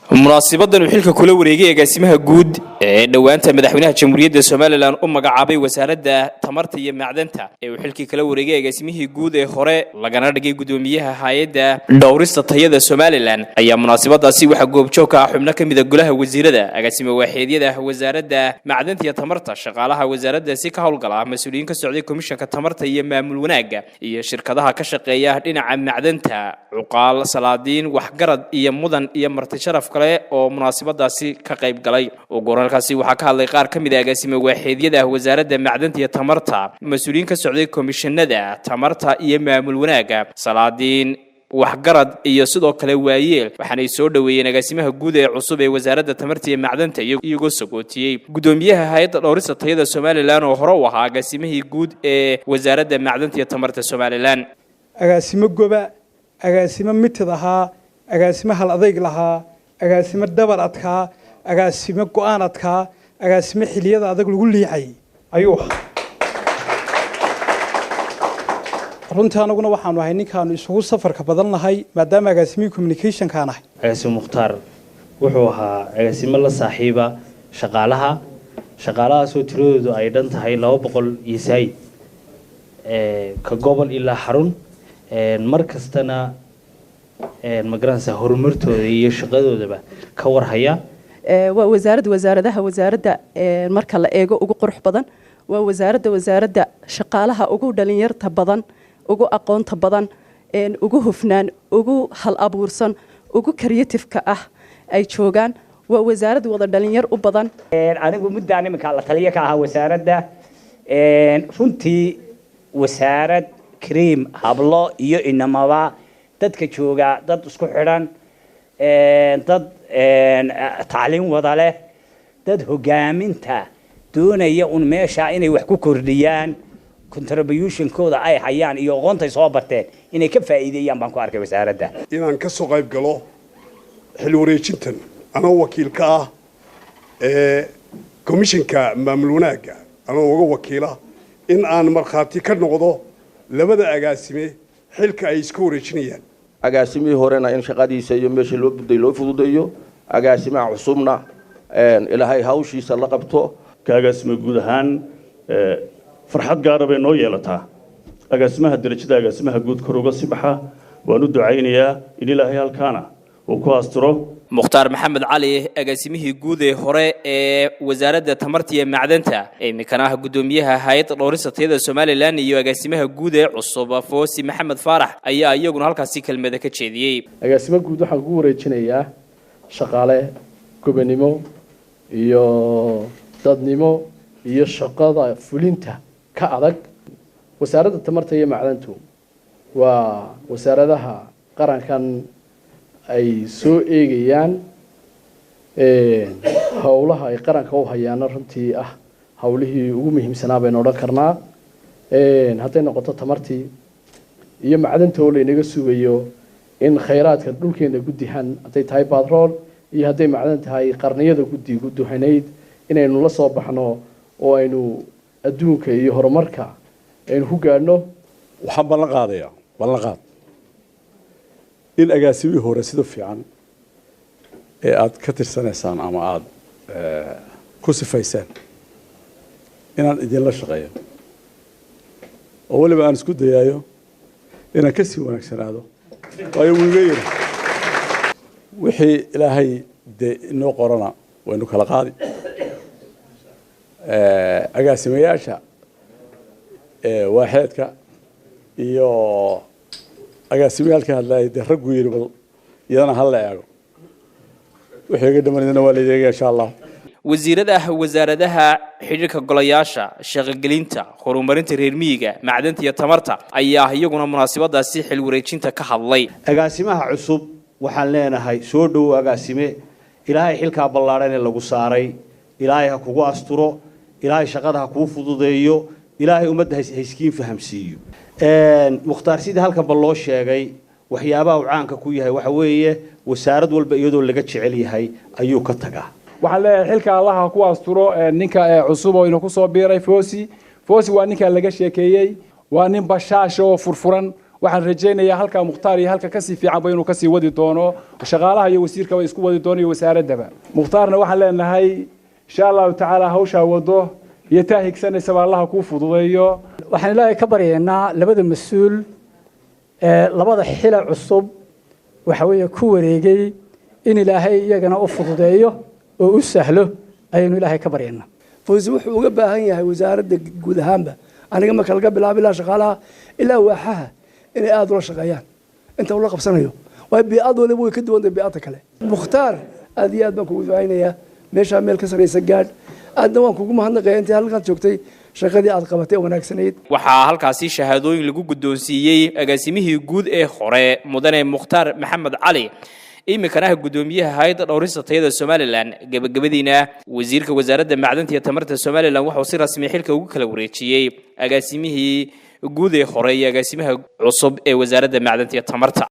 munaasabadan uu xilka kula wareegay agaasimaha guud ee dhawaanta madaxweynaha jamhuuriyadda Soomaaliland u magacaabay wasaaradda tamarta iyo macdanta ee uu xilkii kala wareegay agaasimihii guud ee hore lagana dhigay gudoomiyaha hay'adda dhowrista tayada Soomaaliland ayaa munaasabadaasi waxa goobjoog ka ah xubno kamid ah golaha wasiirada agaasimo waaxeedyada wasaaradda macdanta iyo tamarta shaqaalaha wasaaradda si ka howlgala mas'uuliyiin ka socday komishanka tamarta iyo maamul wanaaga iyo shirkadaha ka shaqeeya dhinaca macdanta cuqaal salaadiin waxgarad iyo mudan iyo marti sharaf oo munaasabadaasi ka qayb galay oo gooralkaasi waxa ka hadlay qaar kamid ah agaasimo waaxeedyada wasaaradda macdanta iyo tamarta mas'uuliyiin ka socday komishanada tamarta iyo maamul wanaaga salaadiin waxgarad iyo sidoo kale waayeel waxaanay soo dhaweeyeen agaasimaha guud ee cusub ee wasaaradda tamarta iyo macdanta iyagoo sagootiyay gudoomiyaha hay'adda dhowrista tayada Soomaaliland oo hore u ahaa agaasimihii guud ee wasaaradda macdanta iyo tamarta Soomaaliland agaasimo goba agaasimo mitid ahaa agaasimo hal adayg lahaa agaasimo dabar adkaa agaasimo go'aan adkaa agaasimo xiliyada adag lagu liicay ayuu runtii anaguna waxaanu ahay ninkaanu isugu safarka badan nahay maadaama agaasimihii communication ka nahay agaasimo mukhtaar wuxuu ahaa agaasimo la saaxiiba shaqaalahaasoo tiradoodu ay dhan tahay 200 iyo saayid ka gobol ilaa xarun mar kastana magaranaysa horumartooda iyo shaqadoodaba ka warhaya waa wasaaradda marka la eego ugu qurux badan waa wasaaradda shaqaalaha ugu dhalinyarta badan ugu aqoonta badan ugu hufnaan ugu hal abuursan ugu creative-ka ah ay joogaan waa wasaarad wada dhalinyar u badan anigu muddaan iminka la taliye ka ahaa wasaaradda runtii wasaarad cream hablo iyo inamaba dadka jooga dad isku xidhan dad tacliin wada leh dad hogaaminta doonaya un meesha inay wax ku kordhiyaan contribution-kooda ay hayaan iyo aqoontay soo barteen inay ka faa'iideeyaan baan ku arkay wasaaradda inaan ka soo qayb galo xil wareejintan anoo wakiil ka ah komishanka maamul wanaaga anoo uga wakiila in aan markhaati ka noqdo labada agaasime xilka ay isku wareejinayaan agaasimihii horena in shaqadiisa iyo meesha loo buday loo fududeeyo agaasimaha cusubna ilaahay hawshiisa la qabto agaasimo guud ahaan farxad gaar ah bay noo yeelataa agaasimaha darajada agaasimaha guud kor uga sibaxa waan u ducaynayaa in ilaahay halkaana uu ku asturo mukhtaar maxamed cali agaasimihii guud ee hore ee wasaaradda tamarta iyo macdanta imikana ah gudoomiyaha hay'adda dhowrista tayada Soomaaliland iyo agaasimaha guud ee cusub Foosi Maxamed Faarax ayaa iyaguna halkaasi kelmada ka jeediyay agaasimo guud waxaan ku wareejinayaa shaqaale gobonimo iyo dadnimo iyo shaqada fulinta ka adag wasaaradda tamarta iyo macdantu waa wasaaradaha qarankan ay soo eegayaan hawlaha ay qaranka u hayaan runtii ah hawlihii ugu muhiimsanaa baynu odhan karnaa hadday noqoto tamartii iyo macdanta oo laynaga sugayo in khayraadka dhulkeena guddihan hadday tahay batrool iyo hadday macdan tahay qarniyada gudduhanayd inaynu la soo baxno oo aynu adduunka iyo horumarka aynu ku gaadhno waxaan ballan qaad in agaasimihii hore sida fiican ee aad ka tirsanaysaan ama aad ku sifaysaan inaan idinla shaqeeyo oo waliba aan isku dayayo inaan ka sii wanaagsanaado waayo wiigeeyna wixii ilaahay dee inoo qorana waynu kala qaadi agaasimayaasha waaxeedka iyo agaasimiyaalka hadlaayay dee raggu yiri bal iyadana hal la eego wixii uga dhamanayna waa la eegaya insha Allah wasaaradaha xiriirka golayaasha shaqagelinta horumarinta reer miyiga macdanta iyo tamarta ayaa iyaguna munaasabadaasi xil wareejinta ka hadlay agaasimaha cusub waxaan leenahay soo dhow agaasime ilaahay xilka ballaaran ee lagu saaray ilaahay ha kugu asturo ilaahay shaqada ha kuu fududeeyo ilaahay ummadda hayskiin fahamsiiyo mukhtaar sidii halkan ba loo sheegay waxyaabaha uu caanka ku yahay waxa weeye wasaarad walba iyadoo laga jecel yahay ayuu ka tagaa waxaan leeyahay xilka allaha ku asturo ninka cusub oo inuu ku soo biiray Foosi waa ninka laga sheekeeyay waa nin bashaasho oo furfuran waxaan rajaynayaa halka mukhtaar iyo halka kasii fiican ba inuu kasii wadi doono shaqaalaha iyo wasiirka way isku wadi doonaan iyo wasaaradaba mukhtaarna waxaan leenahay insha Allah ta'ala hawsha wado iyo taahigsanaysa Allah ku fududeeyo waxaan ilaahay ka baryaynaa labada mas'uul labada xilal cusub waxa weeye ku wareegay in ilaahay iyagana u fududeeyo oo u sahlo ayaynu ilaahay ka baryaynaa fawzi wuxuu uga baahan yahay wasaaradda guud ahaanba aniga marka laga bilaabo ilaa shaqaalaha ilaa waaxaha inay aad ula shaqeeyaan inta ula qabsanayo way bi'adooda way ka duwan tahay bi'ada kale mukhtaar aad iyo aad baan kugu ducaynayaa meesha meel ka sareysa gaadh aadna waan kugu mahadnaqayaa intii halkan joogtay shaqadii aad qabatay wanaagsanayd waxaa halkaasi shahaadooyin lagu guddoonsiiyey agaasimihii guud ee hore mudane mukhtaar maxamed cali imikana gudoomiyaha hay'adda dhowrista tayada Soomaaliland gabagabadiina wasiirka wasaaradda macdanta iyo tamarta Soomaaliland wuxuu si rasmi xilka ugu kala wareejiyay agaasimihii guud ee hore iyo agaasimaha cusub ee wasaaradda macdanta iyo tamarta